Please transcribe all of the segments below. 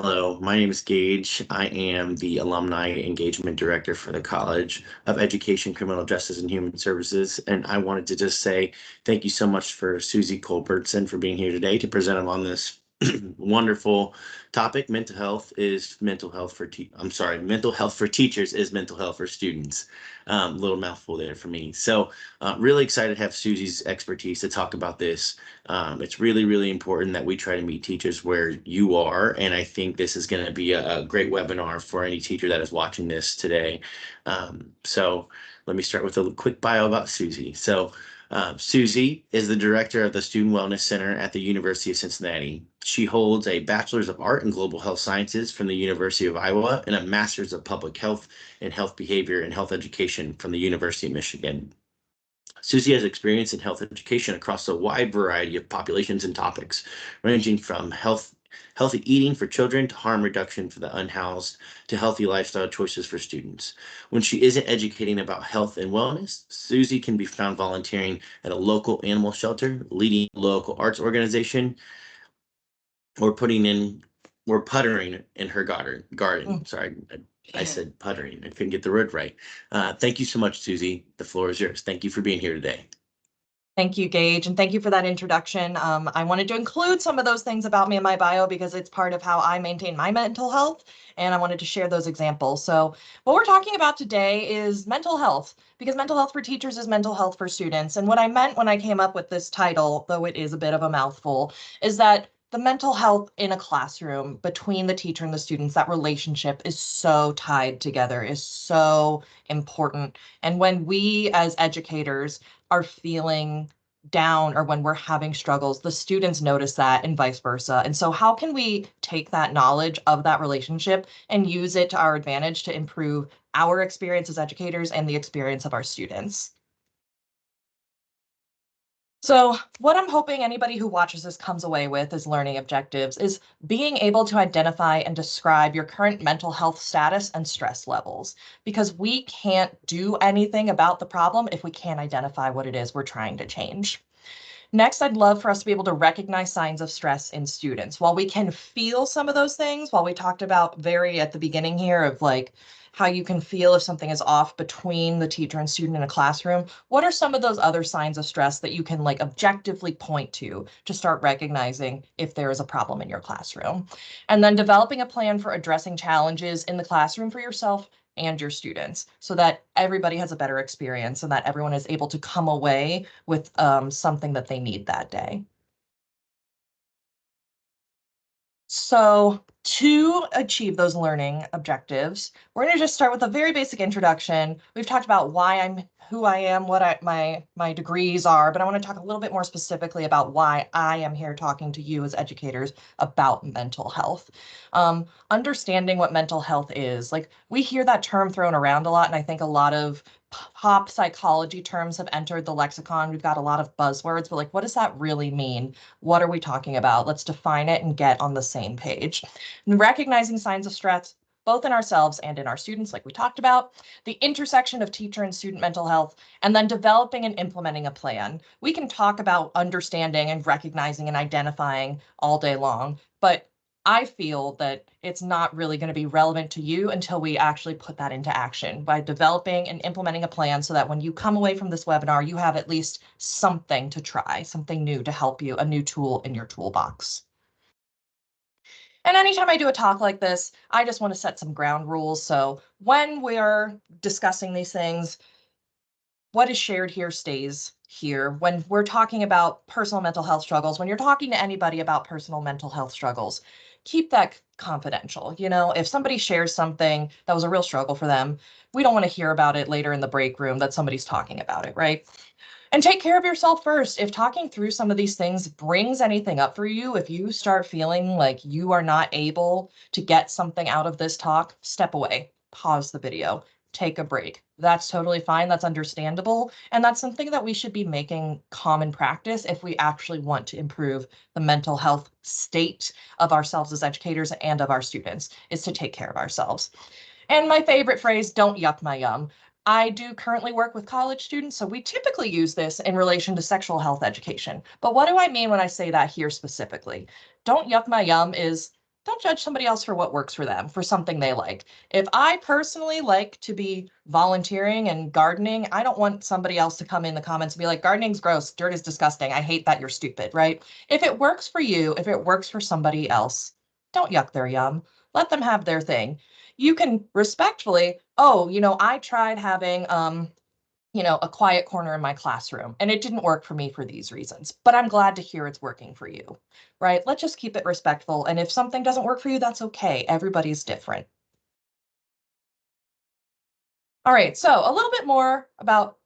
Hello, my name is Gage. I am the Alumni Engagement Director for the College of Education, Criminal Justice, and Human Services. And I wanted to just say thank you so much for Suzy Culbertson for being here today to present on this wonderful topic. Mental health for teachers is mental health for students. Little mouthful there for me. So really excited to have Suzy's expertise to talk about this. It's really, really important that we try to meet teachers where you are. And I think this is going to be a great webinar for any teacher that is watching this today. So let me start with a quick bio about Suzy. Suzy is the director of the Student Wellness Center at the University of Cincinnati. She holds a Bachelor's of Art in Global Health Sciences from the University of Iowa and a Master's of Public Health and Health Behavior and Health Education from the University of Michigan. Suzy has experience in health education across a wide variety of populations and topics, ranging from healthy eating for children to harm reduction for the unhoused to healthy lifestyle choices for students. When she isn't educating about health and wellness, Suzy can be found volunteering at a local animal shelter, leading a local arts organization, or puttering in her garden. Sorry, I said puttering. I couldn't get the word right. Thank you so much, Suzy. The floor is yours. Thank you for being here today. Thank you, Gage, and thank you for that introduction. I wanted to include some of those things about me in my bio because it's part of how I maintain my mental health, and I wanted to share those examples. So what we're talking about today is mental health, because mental health for teachers is mental health for students. And what I meant when I came up with this title, though it is a bit of a mouthful, is that the mental health in a classroom between the teacher and the students, that relationship is so tied together, is so important. And when we as educators are feeling down or when we're having struggles, the students notice that and vice versa. And so how can we take that knowledge of that relationship and use it to our advantage to improve our experience as educators and the experience of our students? So what I'm hoping anybody who watches this comes away with as learning objectives is being able to identify and describe your current mental health status and stress levels, because we can't do anything about the problem if we can't identify what it is we're trying to change. Next, I'd love for us to be able to recognize signs of stress in students. While we can feel some of those things, while we talked about very at the beginning here of like how you can feel if something is off between the teacher and student in a classroom, what are some of those other signs of stress that you can like objectively point to start recognizing if there is a problem in your classroom? And then developing a plan for addressing challenges in the classroom for yourself and your students so that everybody has a better experience and that everyone is able to come away with something that they need that day. So to achieve those learning objectives, we're going to just start with a very basic introduction. We've talked about why I'm who I am, what my degrees are, but I want to talk a little bit more specifically about why I am here talking to you as educators about mental health. Understanding what mental health is, like we hear that term thrown around a lot, and I think a lot of pop psychology terms have entered the lexicon. We've got a lot of buzzwords, but like, what does that really mean? What are we talking about? Let's define it and get on the same page. And recognizing signs of stress, both in ourselves and in our students, like we talked about, the intersection of teacher and student mental health, and then developing and implementing a plan. We can talk about understanding and recognizing and identifying all day long, but I feel that it's not really going to be relevant to you until we actually put that into action by developing and implementing a plan so that when you come away from this webinar, you have at least something to try, something new to help you, a new tool in your toolbox. And anytime I do a talk like this, I just want to set some ground rules. So when we're discussing these things, what is shared here stays here. When we're talking about personal mental health struggles, when you're talking to anybody about personal mental health struggles, keep that confidential. You know, if somebody shares something that was a real struggle for them, we don't want to hear about it later in the break room that somebody's talking about it, right? And take care of yourself first. If talking through some of these things brings anything up for you, if you start feeling like you are not able to get something out of this talk, step away, pause the video, take a break. That's totally fine. That's understandable. And that's something that we should be making common practice if we actually want to improve the mental health state of ourselves as educators and of our students, is to take care of ourselves. And my favorite phrase, don't yuck my yum. I do currently work with college students, so we typically use this in relation to sexual health education. But what do I mean when I say that here specifically? Don't yuck my yum is don't judge somebody else for what works for them, for something they like. If I personally like to be volunteering and gardening, I don't want somebody else to come in the comments and be like, gardening's gross, dirt is disgusting, I hate that, you're stupid, right? If it works for you, if it works for somebody else, don't yuck their yum. Let them have their thing. You can respectfully, oh, I tried having a quiet corner in my classroom and it didn't work for me for these reasons, but I'm glad to hear it's working for you, right? Let's just keep it respectful. And if something doesn't work for you, that's okay. Everybody's different. All right, so a little bit more about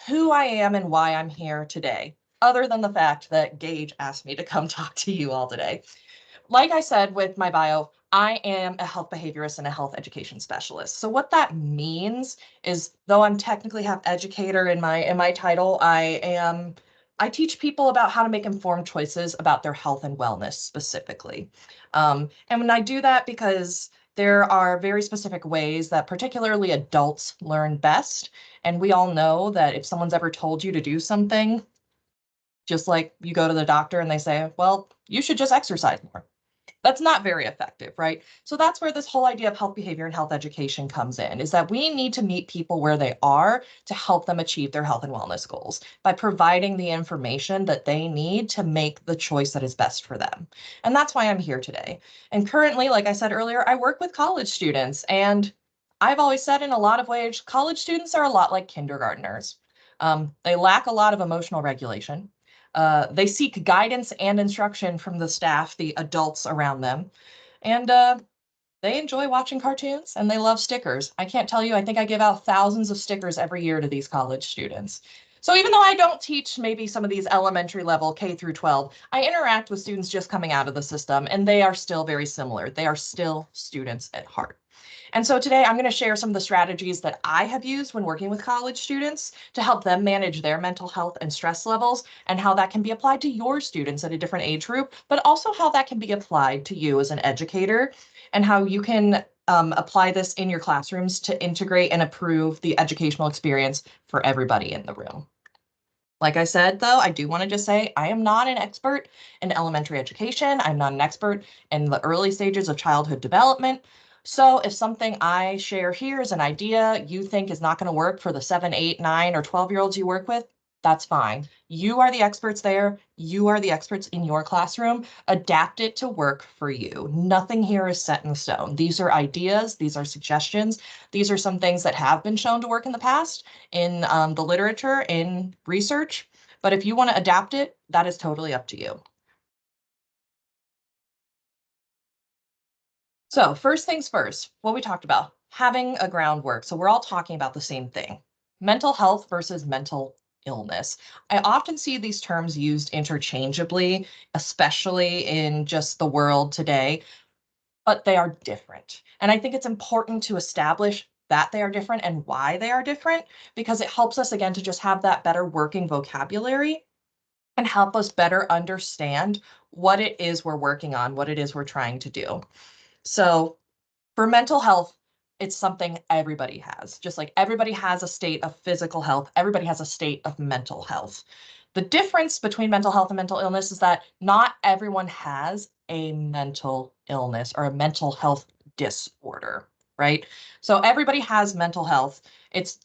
who I am and why I'm here today, other than the fact that Gage asked me to come talk to you all today. Like I said with my bio, I am a health behaviorist and a health education specialist. So what that means is, though I'm technically have educator in my title, I teach people about how to make informed choices about their health and wellness specifically. And when I do that, because there are very specific ways that particularly adults learn best. And we all know that if someone's ever told you to do something, just like you go to the doctor and they say, well, you should just exercise more. That's not very effective, right? So that's where this whole idea of health behavior and health education comes in, is that we need to meet people where they are to help them achieve their health and wellness goals by providing the information that they need to make the choice that is best for them. And that's why I'm here today. And currently, like I said earlier, I work with college students, and I've always said in a lot of ways, college students are a lot like kindergartners. They lack a lot of emotional regulation. They seek guidance and instruction from the staff, the adults around them, and they enjoy watching cartoons and they love stickers. I can't tell you, I think I give out thousands of stickers every year to these college students. So even though I don't teach maybe some of these elementary level K through 12, I interact with students just coming out of the system, and they are still very similar. They are still students at heart. And so today I'm going to share some of the strategies that I have used when working with college students to help them manage their mental health and stress levels, and how that can be applied to your students at a different age group, but also how that can be applied to you as an educator, and how you can apply this in your classrooms to integrate and improve the educational experience for everybody in the room. Like I said, though, I do want to just say I am not an expert in elementary education. I'm not an expert in the early stages of childhood development. So if something I share here is an idea you think is not going to work for the 7, 8, 9, or 12-year-olds you work with, that's fine. You are the experts there. You are the experts in your classroom. Adapt it to work for you. Nothing here is set in stone. These are ideas. These are suggestions. These are some things that have been shown to work in the past in the literature, in research. But if you want to adapt it, that is totally up to you. So first things first, what we talked about, having a groundwork. So we're all talking about the same thing, mental health versus mental illness. I often see these terms used interchangeably, especially in just the world today, but they are different. And I think it's important to establish that they are different and why they are different, because it helps us, again, to just have that better working vocabulary and help us better understand what it is we're working on, what it is we're trying to do. So for mental health, it's something everybody has. Just like everybody has a state of physical health, everybody has a state of mental health. The difference between mental health and mental illness is that not everyone has a mental illness or a mental health disorder, right? So everybody has mental health. It's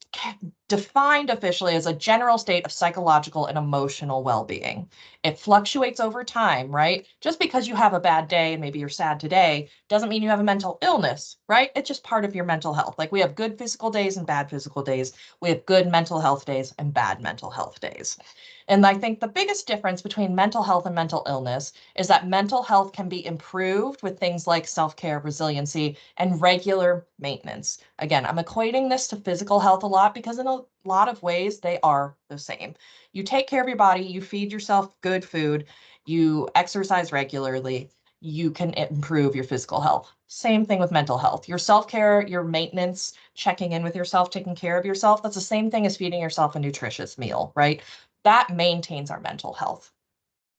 defined officially as a general state of psychological and emotional well-being. It fluctuates over time, right? Just because you have a bad day and maybe you're sad today doesn't mean you have a mental illness, right? It's just part of your mental health. Like we have good physical days and bad physical days. We have good mental health days and bad mental health days. And I think the biggest difference between mental health and mental illness is that mental health can be improved with things like self-care, resiliency, and regular maintenance. Again, I'm equating this to physical health a lot because in a lot of ways they are the same. You take care of your body, you feed yourself good food, you exercise regularly, you can improve your physical health. Same thing with mental health. Your self-care, your maintenance, checking in with yourself, taking care of yourself, that's the same thing as feeding yourself a nutritious meal, right? That maintains our mental health.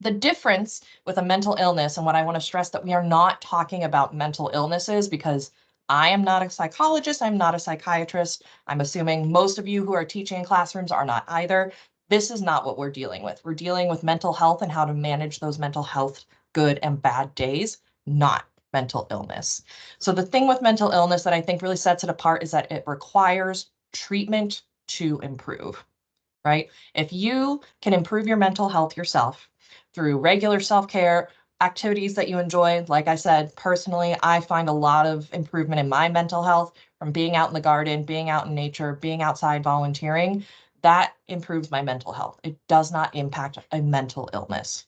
The difference with a mental illness, and what I want to stress, that we are not talking about mental illnesses, because I am not a psychologist, I'm not a psychiatrist. I'm assuming most of you who are teaching in classrooms are not either. This is not what we're dealing with. We're dealing with mental health and how to manage those mental health good and bad days, not mental illness. So the thing with mental illness that I think really sets it apart is that it requires treatment to improve, right? If you can improve your mental health yourself through regular self-care, activities that you enjoy, like I said, personally, I find a lot of improvement in my mental health from being out in the garden, being out in nature, being outside volunteering. That improves my mental health. It does not impact a mental illness.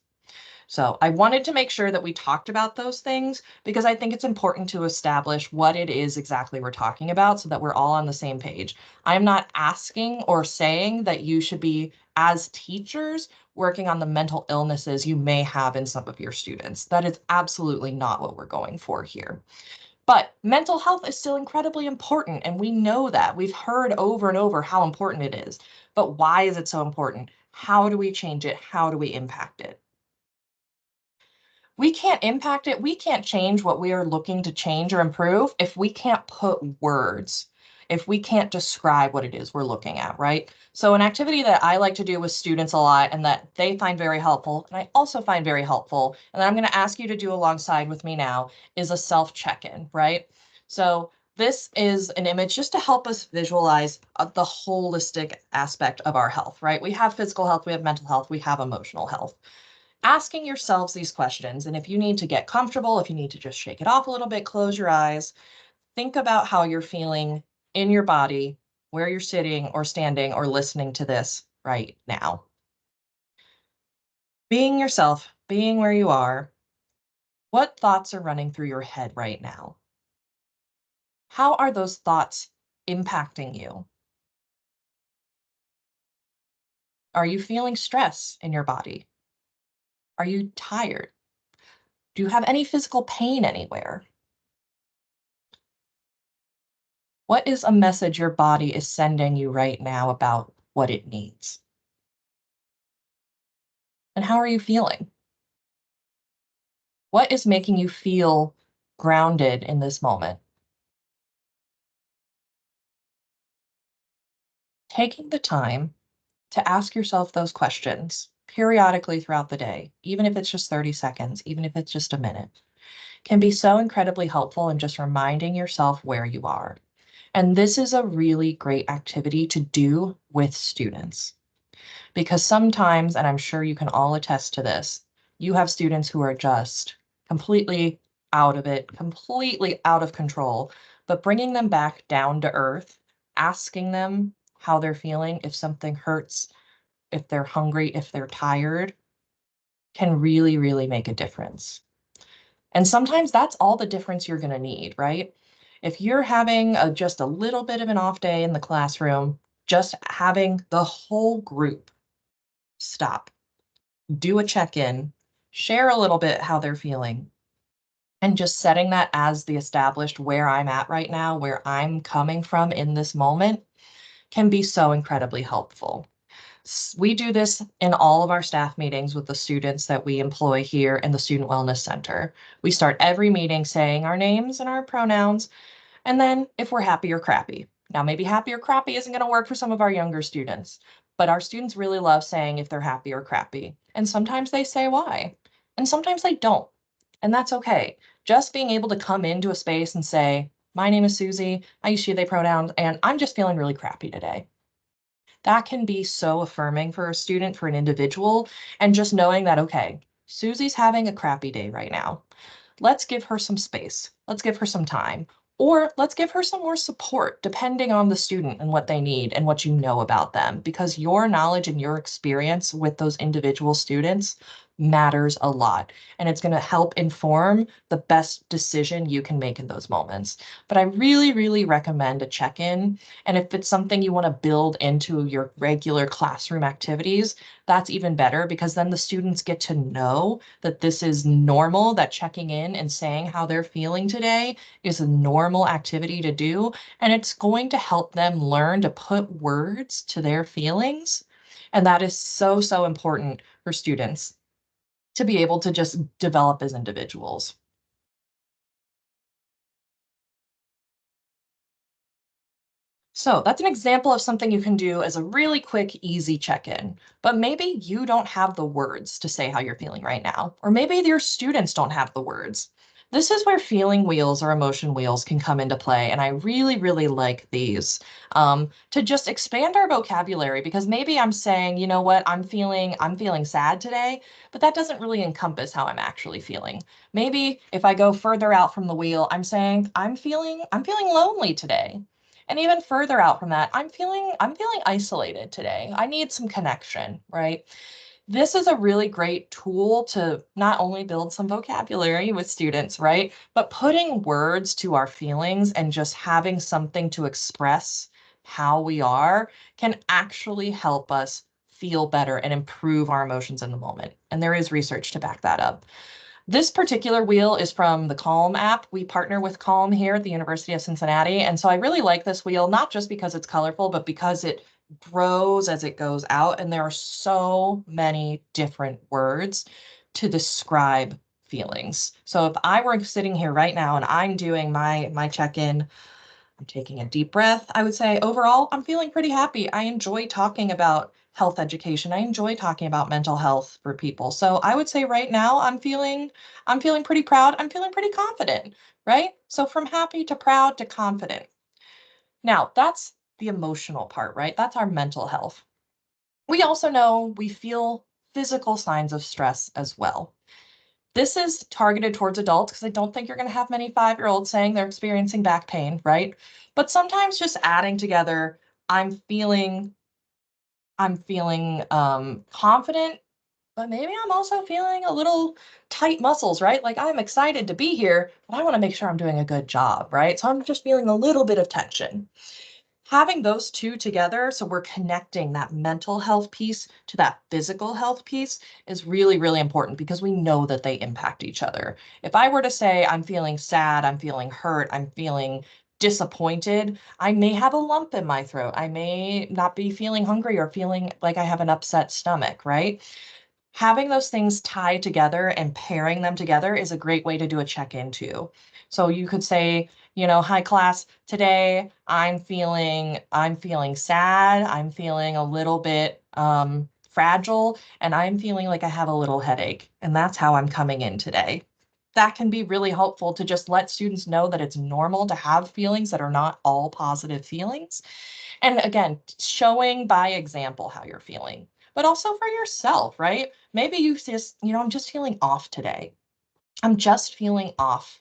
So I wanted to make sure that we talked about those things because I think it's important to establish what it is exactly we're talking about so that we're all on the same page. I'm not asking or saying that you should be, as teachers, working on the mental illnesses you may have in some of your students. That is absolutely not what we're going for here. But mental health is still incredibly important, and we know that. We've heard over and over how important it is. But why is it so important? How do we change it? How do we impact it? We can't impact it. We can't change what we are looking to change or improve if we can't put words, if we can't describe what it is we're looking at, right? So an activity that I like to do with students a lot and that they find very helpful, and I also find very helpful, and that I'm going to ask you to do alongside with me now, is a self check-in, right? So this is an image just to help us visualize the holistic aspect of our health, right? We have physical health, we have mental health, we have emotional health. Asking yourselves these questions, and if you need to get comfortable, if you need to just shake it off a little bit, close your eyes, think about how you're feeling in your body, where you're sitting or standing or listening to this right now. Being yourself, being where you are, what thoughts are running through your head right now? How are those thoughts impacting you? Are you feeling stress in your body? Are you tired? Do you have any physical pain anywhere? What is a message your body is sending you right now about what it needs? And how are you feeling? What is making you feel grounded in this moment? Taking the time to ask yourself those questions periodically throughout the day, even if it's just 30 seconds, even if it's just a minute, can be so incredibly helpful in just reminding yourself where you are. And this is a really great activity to do with students. Because sometimes, and I'm sure you can all attest to this, you have students who are just completely out of it, completely out of control, but bringing them back down to earth, asking them how they're feeling, if something hurts, if they're hungry, if they're tired, can really, really make a difference. And sometimes that's all the difference you're going to need, right? If you're having just a little bit of an off day in the classroom, just having the whole group stop, do a check-in, share a little bit how they're feeling, and just setting that as the established where I'm at right now, where I'm coming from in this moment can be so incredibly helpful. We do this in all of our staff meetings with the students that we employ here in the Student Wellness Center. We start every meeting saying our names and our pronouns, and then if we're happy or crappy. Now, maybe happy or crappy isn't going to work for some of our younger students, but our students really love saying if they're happy or crappy. And sometimes they say why, and sometimes they don't. And that's okay. Just being able to come into a space and say, my name is Susie, I use she, they pronouns, and I'm just feeling really crappy today. That can be so affirming for a student, for an individual, and just knowing that, okay, Susie's having a crappy day right now. Let's give her some space. Let's give her some time. Or let's give her some more support, depending on the student and what they need and what you know about them, because your knowledge and your experience with those individual students matters a lot. And it's going to help inform the best decision you can make in those moments. But I really, really recommend a check in. And if it's something you want to build into your regular classroom activities, that's even better because then the students get to know that this is normal, that checking in and saying how they're feeling today is a normal activity to do. And it's going to help them learn to put words to their feelings. And that is so, so important for students to be able to just develop as individuals. So that's an example of something you can do as a really quick, easy check-in. But maybe you don't have the words to say how you're feeling right now, or maybe your students don't have the words. This is where feeling wheels or emotion wheels can come into play. And I really, really like these to just expand our vocabulary because maybe I'm saying, you know what, I'm feeling sad today, but that doesn't really encompass how I'm actually feeling. Maybe if I go further out from the wheel, I'm saying I'm feeling lonely today. And even further out from that, I'm feeling isolated today. I need some connection, right? This is a really great tool to not only build some vocabulary with students, right? But putting words to our feelings and just having something to express how we are can actually help us feel better and improve our emotions in the moment. And there is research to back that up. This particular wheel is from the Calm app. We partner with Calm here at the University of Cincinnati. And so I really like this wheel, not just because it's colorful, but because it grows as it goes out. And there are so many different words to describe feelings. So if I were sitting here right now and I'm doing my check-in, I'm taking a deep breath. I would say overall, I'm feeling pretty happy. I enjoy talking about health education. I enjoy talking about mental health for people. So I would say right now I'm feeling pretty proud. I'm feeling pretty confident, right? So from happy to proud to confident. Now, that's the emotional part, right? That's our mental health. We also know we feel physical signs of stress as well. This is targeted towards adults because I don't think you're going to have many 5-year-olds saying they're experiencing back pain, right? But sometimes just adding together, I'm feeling, I'm feeling confident, but maybe I'm also feeling a little tight muscles, right? Like I'm excited to be here, but I want to make sure I'm doing a good job, right? So I'm just feeling a little bit of tension. Having those two together, so we're connecting that mental health piece to that physical health piece is really, really important because we know that they impact each other. If I were to say, I'm feeling sad, I'm feeling hurt, I'm feeling disappointed, I may have a lump in my throat. I may not be feeling hungry or feeling like I have an upset stomach, right? Having those things tied together and pairing them together is a great way to do a check-in too. So you could say, you know, hi class, today I'm feeling sad, I'm feeling a little bit fragile, and I'm feeling like I have a little headache, and that's how I'm coming in today. That can be really helpful to just let students know that it's normal to have feelings that are not all positive feelings and again, showing by example how you're feeling, but also for yourself, right? Maybe you just, you know, I'm just feeling off today. I'm just feeling off.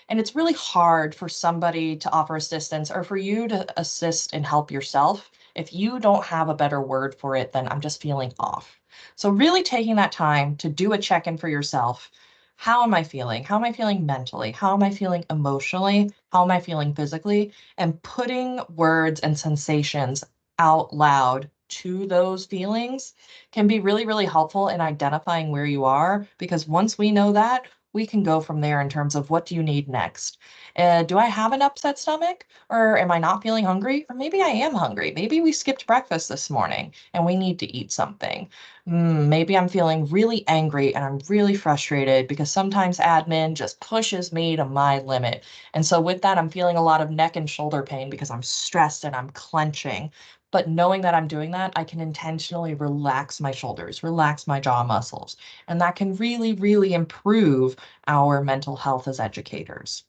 And it's really hard for somebody to offer assistance or for you to assist and help yourself if you don't have a better word for it than I'm just feeling off. So, really taking that time to do a check in for yourself. How am I feeling? How am I feeling mentally? How am I feeling emotionally? How am I feeling physically? And putting words and sensations out loud to those feelings can be really, really helpful in identifying where you are because once we know that, we can go from there in terms of what do you need next? Do I have an upset stomach or am I not feeling hungry? Or maybe I am hungry. Maybe we skipped breakfast this morning and we need to eat something. Maybe I'm feeling really angry and I'm really frustrated because sometimes admin just pushes me to my limit. And so with that, I'm feeling a lot of neck and shoulder pain because I'm stressed and I'm clenching. But knowing that I'm doing that, I can intentionally relax my shoulders, relax my jaw muscles. And that can really, really improve our mental health as educators.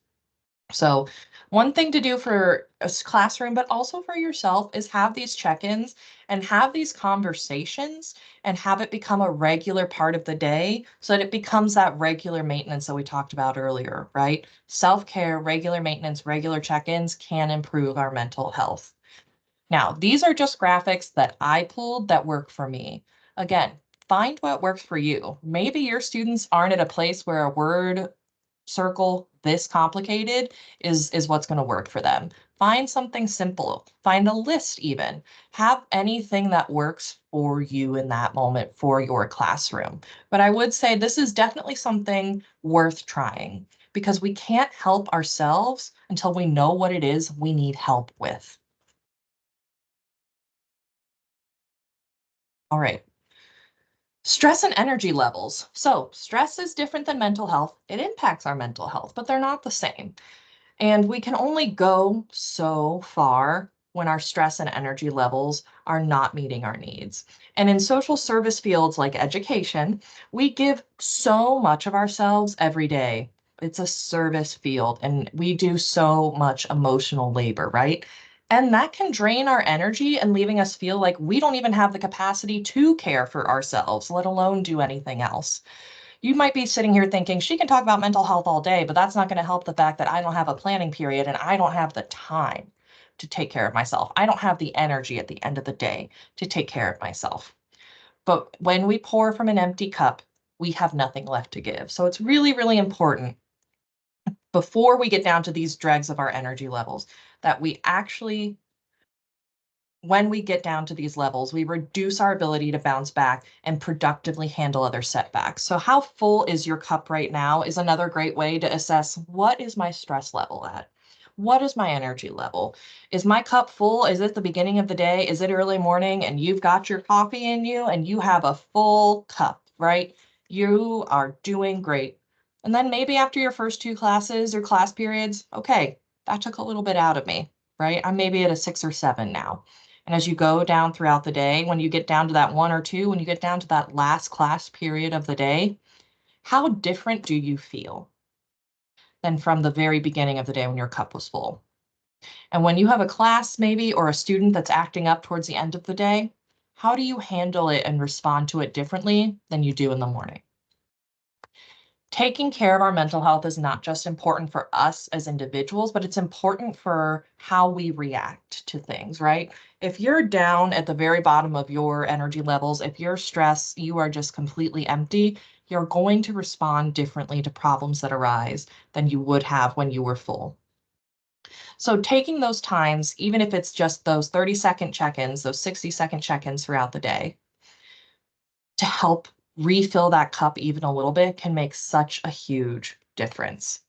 So, one thing to do for a classroom, but also for yourself, is have these check ins and have these conversations and have it become a regular part of the day so that it becomes that regular maintenance that we talked about earlier, right? Self care, regular maintenance, regular check ins can improve our mental health. Now, these are just graphics that I pulled that work for me. Again, find what works for you. Maybe your students aren't at a place where a word circle this complicated is what's going to work for them. Find something simple. Find a list even. Have anything that works for you in that moment for your classroom. But I would say this is definitely something worth trying because we can't help ourselves until we know what it is we need help with. All right. Stress and energy levels. So, stress is different than mental health. It impacts our mental health, but they're not the same. And we can only go so far when our stress and energy levels are not meeting our needs. And in social service fields like education, we give so much of ourselves every day. It's a service field, and we do so much emotional labor, right? And that can drain our energy and leaving us feel like we don't even have the capacity to care for ourselves, let alone do anything else. You might be sitting here thinking, she can talk about mental health all day, but that's not going to help the fact that I don't have a planning period and I don't have the time to take care of myself. I don't have the energy at the end of the day to take care of myself. But when we pour from an empty cup, we have nothing left to give. So it's really, really important before we get down to these dregs of our energy levels that we actually, when we get down to these levels, we reduce our ability to bounce back and productively handle other setbacks. So how full is your cup right now is another great way to assess, what is my stress level at? What is my energy level? Is my cup full? Is it the beginning of the day? Is it early morning and you've got your coffee in you and you have a full cup, right? You are doing great. And then maybe after your first two classes or class periods, okay, that took a little bit out of me, right? I'm maybe at a 6 or 7 now. And as you go down throughout the day, when you get down to that 1 or 2, when you get down to that last class period of the day, how different do you feel than from the very beginning of the day when your cup was full? And when you have a class maybe or a student that's acting up towards the end of the day, how do you handle it and respond to it differently than you do in the morning? Taking care of our mental health is not just important for us as individuals, but it's important for how we react to things, right? If you're down at the very bottom of your energy levels, if you're stressed, you are just completely empty, you're going to respond differently to problems that arise than you would have when you were full. So taking those times, even if it's just those 30-second check-ins, those 60-second check-ins throughout the day, to help refill that cup even a little bit can make such a huge difference.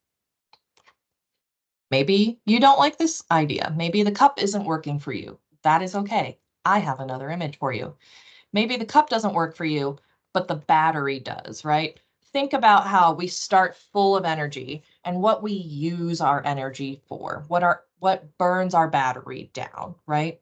Maybe you don't like this idea. Maybe the cup isn't working for you. That is okay. I have another image for you. Maybe the cup doesn't work for you, but the battery does, right? Think about how we start full of energy and what we use our energy for, what burns our battery down, right?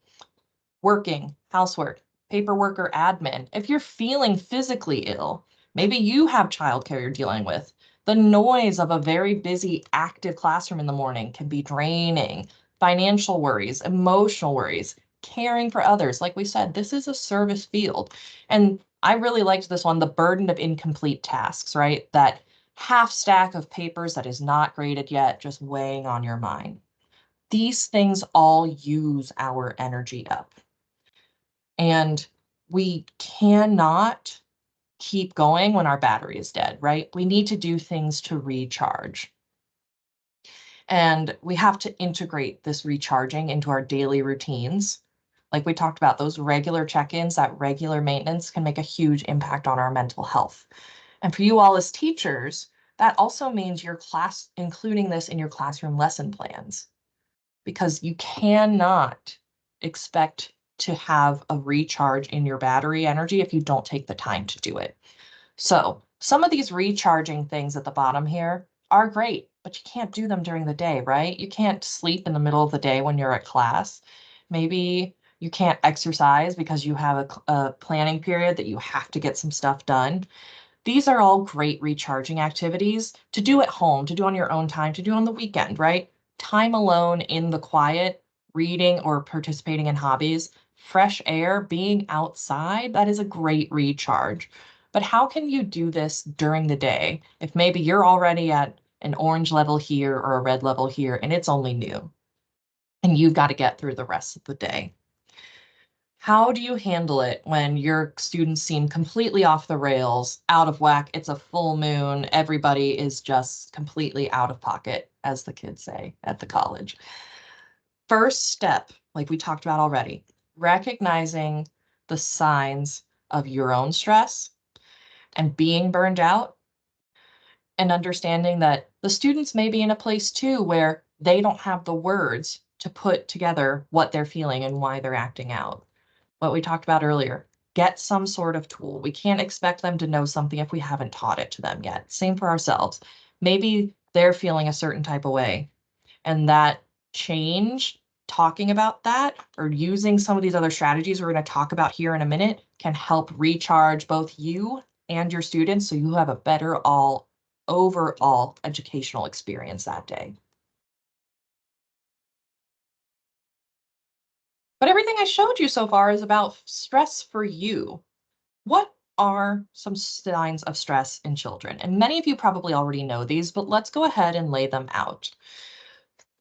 Working, housework, paperwork, or admin. If you're feeling physically ill, maybe you have childcare you're dealing with. The noise of a very busy, active classroom in the morning can be draining. Financial worries, emotional worries, caring for others. Like we said, this is a service field. And I really liked this one, the burden of incomplete tasks, right? That half stack of papers that is not graded yet, just weighing on your mind. These things all use our energy up. And we cannot keep going when our battery is dead, right? We need to do things to recharge. And we have to integrate this recharging into our daily routines. Like we talked about, those regular check-ins, that regular maintenance can make a huge impact on our mental health. And for you all as teachers, that also means your class, including this in your classroom lesson plans, because you cannot expect to have a recharge in your battery energy if you don't take the time to do it. So some of these recharging things at the bottom here are great, but you can't do them during the day, right? You can't sleep in the middle of the day when you're at class. Maybe you can't exercise because you have a planning period that you have to get some stuff done. These are all great recharging activities to do at home, to do on your own time, to do on the weekend, right? Time alone in the quiet, reading or participating in hobbies, fresh air, being outside, that is a great recharge. But how can you do this during the day if maybe you're already at an orange level here or a red level here and it's only noon and you've got to get through the rest of the day? How do you handle it when your students seem completely off the rails, out of whack? It's a full moon. Everybody is just completely out of pocket, as the kids say at the college. First step, like we talked about already, recognizing the signs of your own stress and being burned out, and understanding that the students may be in a place too where they don't have the words to put together what they're feeling and why they're acting out. What we talked about earlier, get some sort of tool. We can't expect them to know something if we haven't taught it to them yet. Same for ourselves. Maybe they're feeling a certain type of way, and that change, talking about that or using some of these other strategies we're going to talk about here in a minute, can help recharge both you and your students so you have a better all overall educational experience that day. But everything I showed you so far is about stress for you. What are some signs of stress in children? And many of you probably already know these, but let's go ahead and lay them out.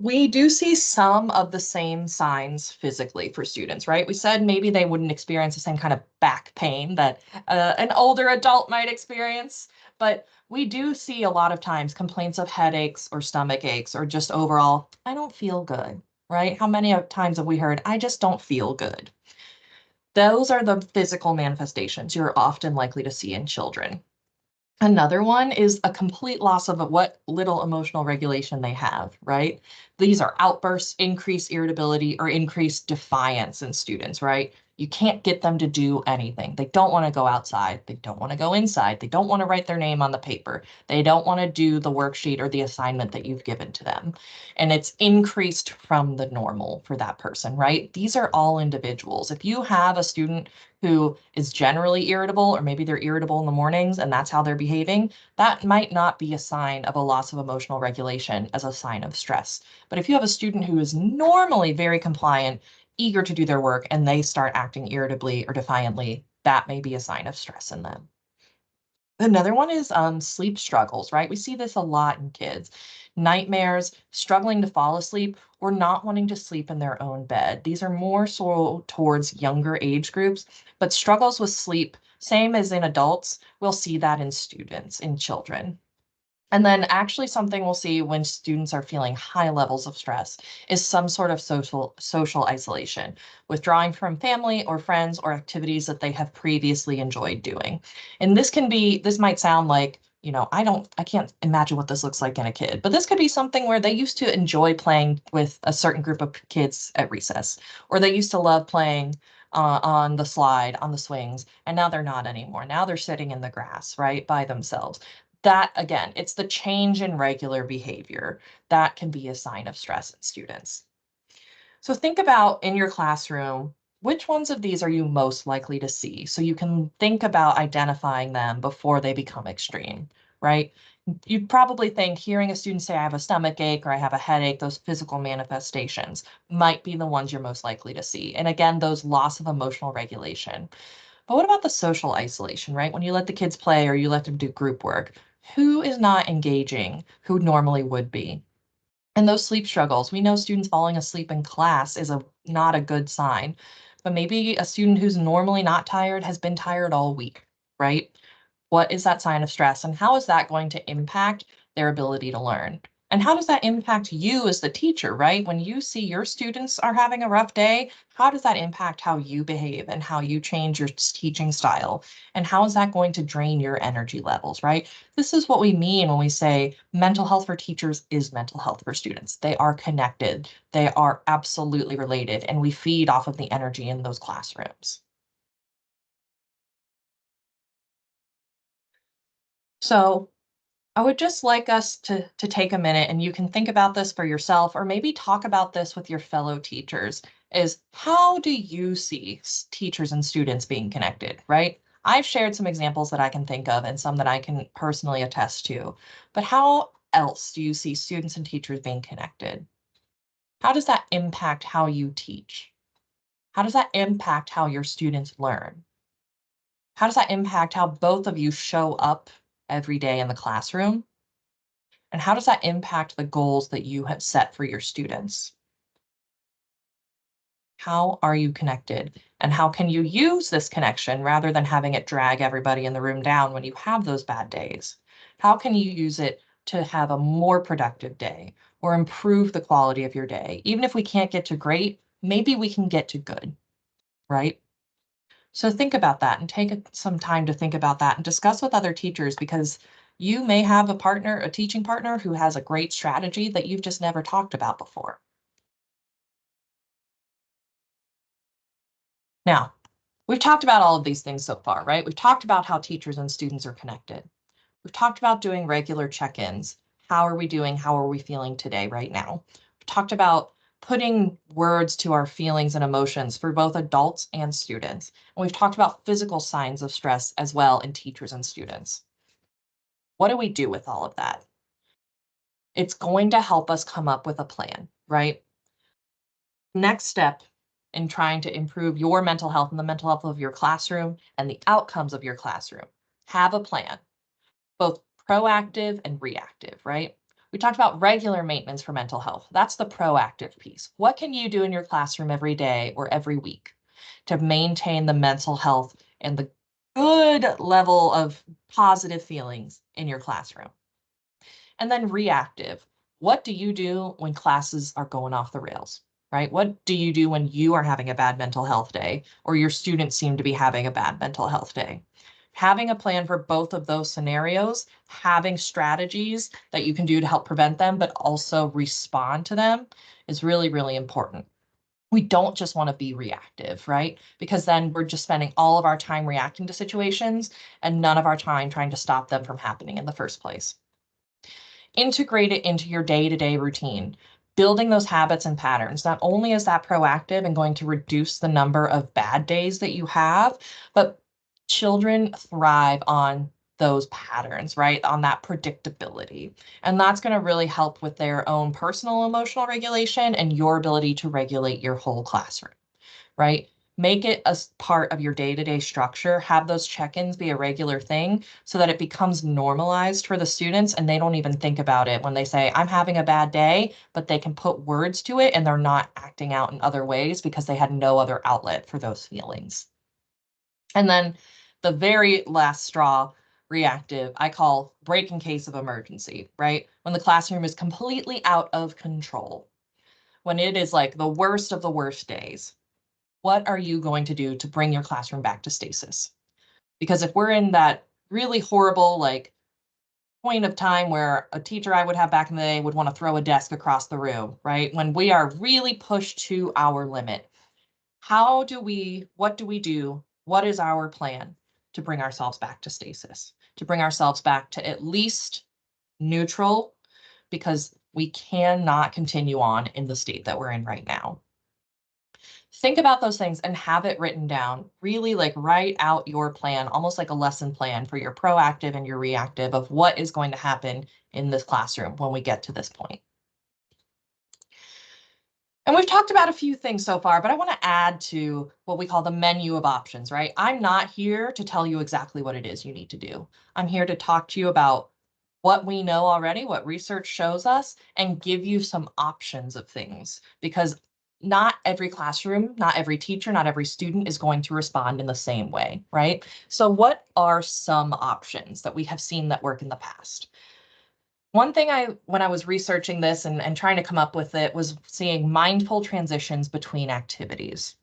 We do see some of the same signs physically for students, right? We said maybe they wouldn't experience the same kind of back pain that an older adult might experience, but we do see a lot of times complaints of headaches or stomach aches or just overall, I don't feel good, right? How many times have we heard, I just don't feel good? Those are the physical manifestations you're often likely to see in children. Another one is a complete loss of what little emotional regulation they have, right? These are outbursts, increased irritability, or increased defiance in students, right? You can't get them to do anything. They don't want to go outside. They don't want to go inside. They don't want to write their name on the paper. They don't want to do the worksheet or the assignment that you've given to them. And it's increased from the normal for that person, right? These are all individuals. If you have a student who is generally irritable, or maybe they're irritable in the mornings and that's how they're behaving, that might not be a sign of a loss of emotional regulation as a sign of stress. But if you have a student who is normally very compliant, eager to do their work, and they start acting irritably or defiantly, that may be a sign of stress in them. Another one is sleep struggles, right? We see this a lot in kids. Nightmares, struggling to fall asleep, or not wanting to sleep in their own bed. These are more so towards younger age groups, but struggles with sleep, same as in adults, we'll see that in students, in children. And then actually something we'll see when students are feeling high levels of stress is some sort of social isolation, withdrawing from family or friends or activities that they have previously enjoyed doing. And this might sound like, I can't imagine what this looks like in a kid, but this could be something where they used to enjoy playing with a certain group of kids at recess, or they used to love playing on the slide, on the swings, and now they're not anymore. Now they're sitting in the grass, right, by themselves. That again, it's the change in regular behavior that can be a sign of stress in students. So think about in your classroom, which ones of these are you most likely to see? So you can think about identifying them before they become extreme, right? You'd probably think hearing a student say, I have a stomach ache or I have a headache, those physical manifestations might be the ones you're most likely to see. And again, those loss of emotional regulation. But what about the social isolation, right? When you let the kids play or you let them do group work, who is not engaging who normally would be? And those sleep struggles, we know students falling asleep in class is not a good sign, but maybe a student who's normally not tired has been tired all week, right? What is that sign of stress and how is that going to impact their ability to learn? And how does that impact you as the teacher, right? When you see your students are having a rough day, how does that impact how you behave and how you change your teaching style? And how is that going to drain your energy levels, right? This is what we mean when we say mental health for teachers is mental health for students. They are connected, they are absolutely related, and we feed off of the energy in those classrooms. So I would just like us to take a minute and you can think about this for yourself or maybe talk about this with your fellow teachers is how do you see teachers and students being connected, right? I've shared some examples that I can think of and some that I can personally attest to, but how else do you see students and teachers being connected? How does that impact how you teach? How does that impact how your students learn? How does that impact how both of you show up every day in the classroom? And how does that impact the goals that you have set for your students? How are you connected? And how can you use this connection rather than having it drag everybody in the room down when you have those bad days? How can you use it to have a more productive day or improve the quality of your day? Even if we can't get to great, maybe we can get to good, right? So think about that and take some time to think about that and discuss with other teachers because you may have a partner, a teaching partner who has a great strategy that you've just never talked about before. Now, we've talked about all of these things so far, right? We've talked about how teachers and students are connected. We've talked about doing regular check-ins. How are we doing? How are we feeling today, right now? We've talked about putting words to our feelings and emotions for both adults and students. And we've talked about physical signs of stress as well in teachers and students. What do we do with all of that? It's going to help us come up with a plan, right? Next step in trying to improve your mental health and the mental health of your classroom and the outcomes of your classroom. Have a plan, both proactive and reactive, right? We talked about regular maintenance for mental health. That's the proactive piece. What can you do in your classroom every day or every week to maintain the mental health and the good level of positive feelings in your classroom? And then reactive. What do you do when classes are going off the rails, right? What do you do when you are having a bad mental health day or your students seem to be having a bad mental health day? Having a plan for both of those scenarios, having strategies that you can do to help prevent them, but also respond to them is really, really important. We don't just want to be reactive, right? Because then we're just spending all of our time reacting to situations and none of our time trying to stop them from happening in the first place. Integrate it into your day-to-day routine. Building those habits and patterns, not only is that proactive and going to reduce the number of bad days that you have, but children thrive on those patterns, right? On that predictability. And that's going to really help with their own personal emotional regulation and your ability to regulate your whole classroom, right? Make it a part of your day-to-day structure. Have those check-ins be a regular thing so that it becomes normalized for the students and they don't even think about it when they say, I'm having a bad day, but they can put words to it and they're not acting out in other ways because they had no other outlet for those feelings. And then the very last straw, reactive, I call break in case of emergency, right? When the classroom is completely out of control, when it is like the worst of the worst days. What are you going to do to bring your classroom back to stasis? Because if we're in that really horrible, like, point of time where a teacher I would have back in the day would want to throw a desk across the room, right? When we are really pushed to our limit, what do we do? What is our plan to bring ourselves back to stasis, to bring ourselves back to at least neutral, because we cannot continue on in the state that we're in right now. Think about those things and have it written down. Really like write out your plan, almost like a lesson plan for your proactive and your reactive of what is going to happen in this classroom when we get to this point. And we've talked about a few things so far, but I want to add to what we call the menu of options, right? I'm not here to tell you exactly what it is you need to do. I'm here to talk to you about what we know already, what research shows us, and give you some options of things, because not every classroom, not every teacher, not every student is going to respond in the same way, right? So what are some options that we have seen that work in the past? One thing when I was researching this and trying to come up with it, was seeing mindful transitions between activities.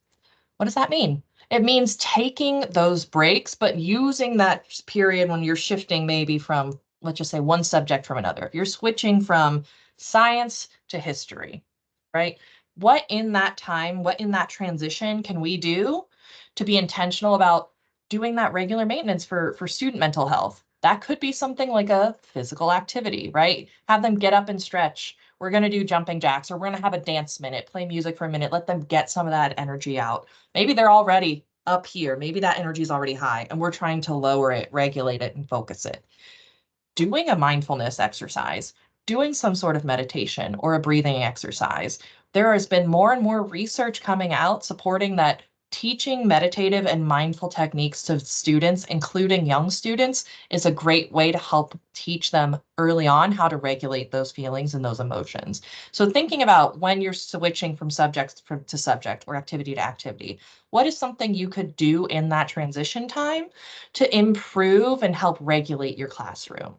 What does that mean? It means taking those breaks, but using that period when you're shifting maybe from, let's just say, one subject from another. If you're switching from science to history, right? What in that time, what in that transition can we do to be intentional about doing that regular maintenance for student mental health? That could be something like a physical activity, right? Have them get up and stretch. We're going to do jumping jacks, or we're going to have a dance minute, play music for a minute, let them get some of that energy out. Maybe they're already up here. Maybe that energy is already high and we're trying to lower it, regulate it, and focus it. Doing a mindfulness exercise, doing some sort of meditation or a breathing exercise. There has been more and more research coming out supporting that teaching meditative and mindful techniques to students, including young students, is a great way to help teach them early on how to regulate those feelings and those emotions. So thinking about when you're switching from subject to subject or activity to activity, what is something you could do in that transition time to improve and help regulate your classroom?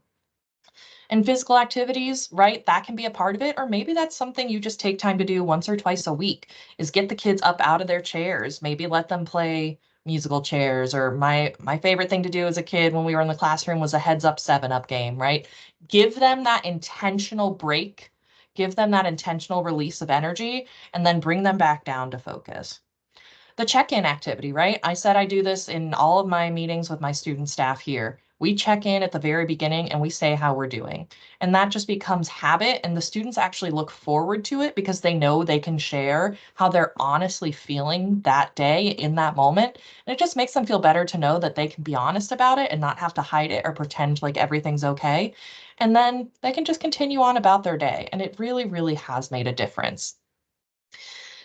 And physical activities, right? That can be a part of it. Or maybe that's something you just take time to do once or twice a week, is get the kids up out of their chairs, maybe let them play musical chairs. Or my favorite thing to do as a kid when we were in the classroom was a heads up 7-up game, right? Give them that intentional break, give them that intentional release of energy, and then bring them back down to focus. The check-in activity, right? I said I do this in all of my meetings with my student staff here. We check in at the very beginning and we say how we're doing. And that just becomes habit. And the students actually look forward to it because they know they can share how they're honestly feeling that day in that moment. And it just makes them feel better to know that they can be honest about it and not have to hide it or pretend like everything's okay. And then they can just continue on about their day. And it really, really has made a difference.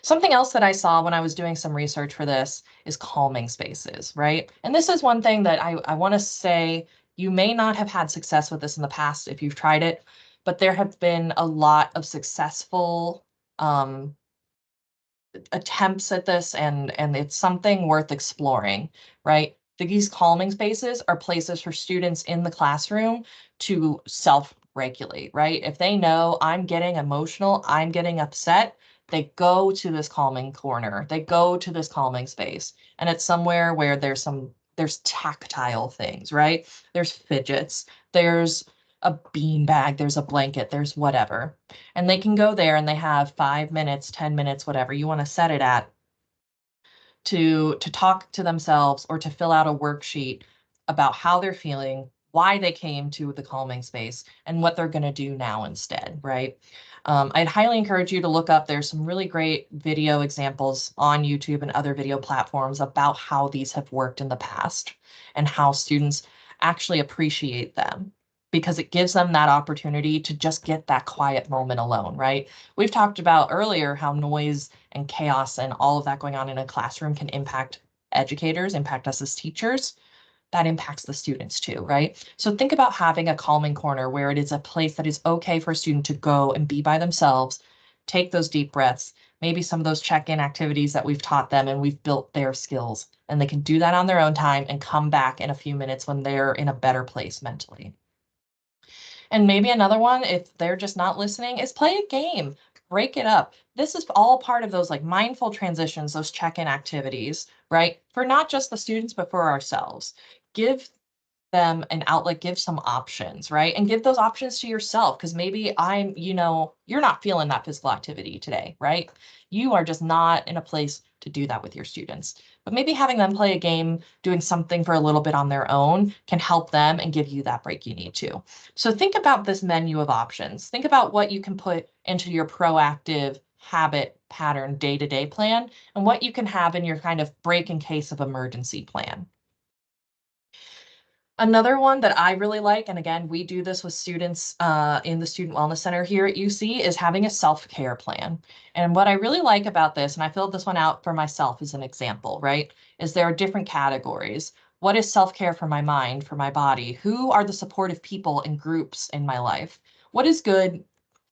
Something else that I saw when I was doing some research for this is calming spaces, right? And this is one thing that I want to say you may not have had success with this in the past if you've tried it, but there have been a lot of successful um, attempts at this, and it's something worth exploring, right? These calming spaces are places for students in the classroom to self-regulate, right? If they know I'm getting emotional, I'm getting upset, they go to this calming corner, they go to this calming space, and it's somewhere where there's tactile things, right? There's fidgets, there's a bean bag, there's a blanket, there's whatever. And they can go there and they have 5 minutes, 10 minutes, whatever you want to set it at, to talk to themselves or to fill out a worksheet about how they're feeling, why they came to the calming space, and what they're going to do now instead, right? I'd highly encourage you to look up. There's some really great video examples on YouTube and other video platforms about how these have worked in the past and how students actually appreciate them because it gives them that opportunity to just get that quiet moment alone, right? We've talked about earlier how noise and chaos and all of that going on in a classroom can impact educators, impact us as teachers. That impacts the students too, right? So think about having a calming corner where it is a place that is okay for a student to go and be by themselves, take those deep breaths, maybe some of those check-in activities that we've taught them and we've built their skills, and they can do that on their own time and come back in a few minutes when they're in a better place mentally. And maybe another one, if they're just not listening, is play a game. Break it up. This is all part of those like mindful transitions, those check-in activities, right? For not just the students, but for ourselves. Give them an outlet, give some options, right? And give those options to yourself because maybe you're not feeling that physical activity today, right? You are just not in a place to do that with your students. But maybe having them play a game, doing something for a little bit on their own can help them and give you that break you need to. So think about this menu of options. Think about what you can put into your proactive habit pattern day-to-day plan and what you can have in your kind of break in case of emergency plan. Another one that I really like, and again, we do this with students in the Student Wellness Center here at UC, is having a self-care plan. And what I really like about this, and I filled this one out for myself as an example, right, is there are different categories. What is self-care for my mind, for my body? Who are the supportive people and groups in my life? What is good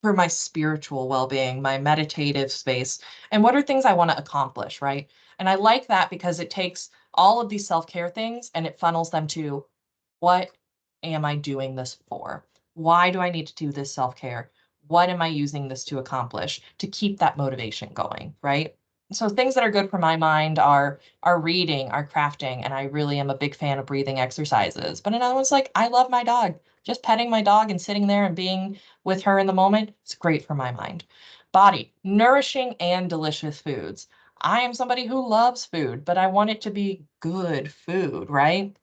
for my spiritual well-being, my meditative space? And what are things I want to accomplish, right? And I like that because it takes all of these self-care things and it funnels them to what am I doing this for? Why do I need to do this self-care? What am I using this to accomplish to keep that motivation going, right? So things that are good for my mind are reading, are crafting, and I really am a big fan of breathing exercises. But another one's like, I love my dog. Just petting my dog and sitting there and being with her in the moment, it's great for my mind. Body, nourishing and delicious foods. I am somebody who loves food, but I want it to be good food, right?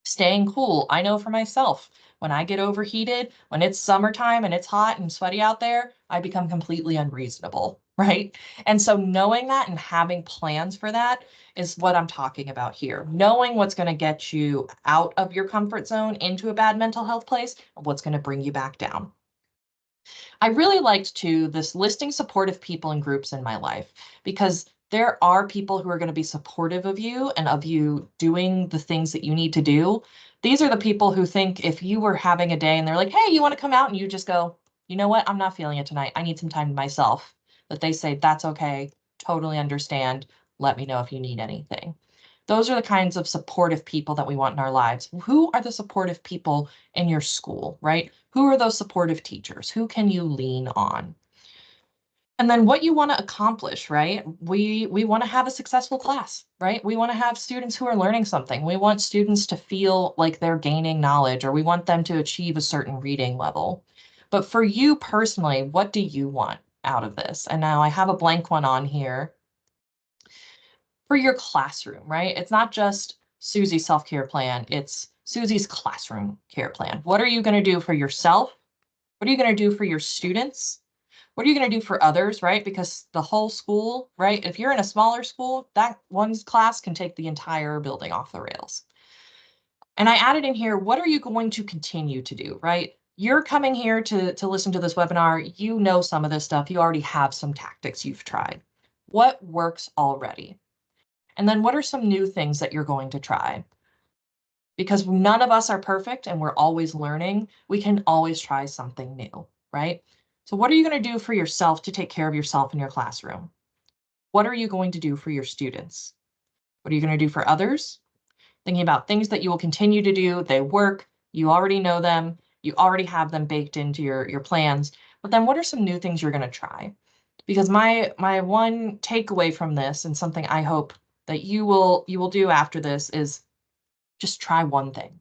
Staying cool. I know for myself, when I get overheated, when it's summertime and it's hot and sweaty out there, I become completely unreasonable, right? And so knowing that and having plans for that is what I'm talking about here. Knowing what's going to get you out of your comfort zone into a bad mental health place and what's going to bring you back down. I really liked too this listing supportive people and groups in my life because there are people who are going to be supportive of you and of you doing the things that you need to do. These are the people who think if you were having a day and they're like, hey, you want to come out? And you just go, you know what? I'm not feeling it tonight. I need some time to myself. That they say, that's okay. Totally understand. Let me know if you need anything. Those are the kinds of supportive people that we want in our lives. Who are the supportive people in your school, right? Who are those supportive teachers? Who can you lean on? And then what you want to accomplish, right? We want to have a successful class, right? We want to have students who are learning something. We want students to feel like they're gaining knowledge, or we want them to achieve a certain reading level. But for you personally, what do you want out of this? And now I have a blank one on here for your classroom, right? It's not just Susie's self-care plan. It's Suzy's classroom care plan. What are you going to do for yourself? What are you going to do for your students? What are you going to do for others, right? Because the whole school, right? If you're in a smaller school, that one class can take the entire building off the rails. And I added in here, what are you going to continue to do, right? You're coming here to listen to this webinar. You know some of this stuff. You already have some tactics you've tried. What works already? And then what are some new things that you're going to try? Because none of us are perfect and we're always learning. We can always try something new, right? So what are you going to do for yourself to take care of yourself in your classroom? What are you going to do for your students? What are you going to do for others? Thinking about things that you will continue to do. They work. You already know them. You already have them baked into your plans. But then what are some new things you're going to try? Because my one takeaway from this, and something I hope that you will do after this, is just try one thing,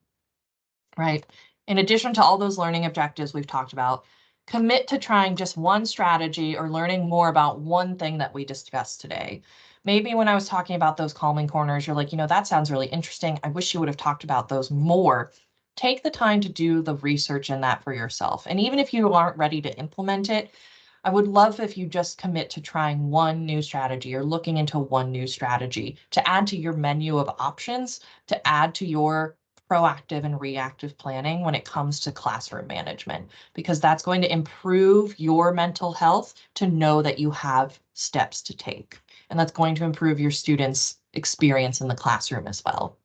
right? In addition to all those learning objectives we've talked about, commit to trying just one strategy or learning more about one thing that we discussed today. Maybe when I was talking about those calming corners, you're like, that sounds really interesting. I wish you would have talked about those more. Take the time to do the research in that for yourself. And even if you aren't ready to implement it, I would love if you just commit to trying one new strategy or looking into one new strategy to add to your menu of options, to add to your proactive and reactive planning when it comes to classroom management, because that's going to improve your mental health to know that you have steps to take. And that's going to improve your students' experience in the classroom as well.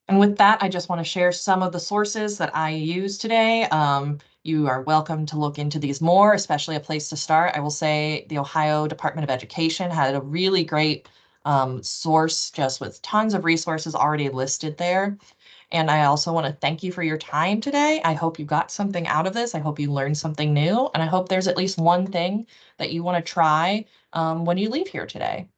And with that, I just want to share some of the sources that I use today. You are welcome to look into these more, especially a place to start. I will say the Ohio Department of Education had a really great source just with tons of resources already listed there. And I also want to thank you for your time today. I hope you got something out of this. I hope you learned something new. And I hope there's at least one thing that you want to try when you leave here today.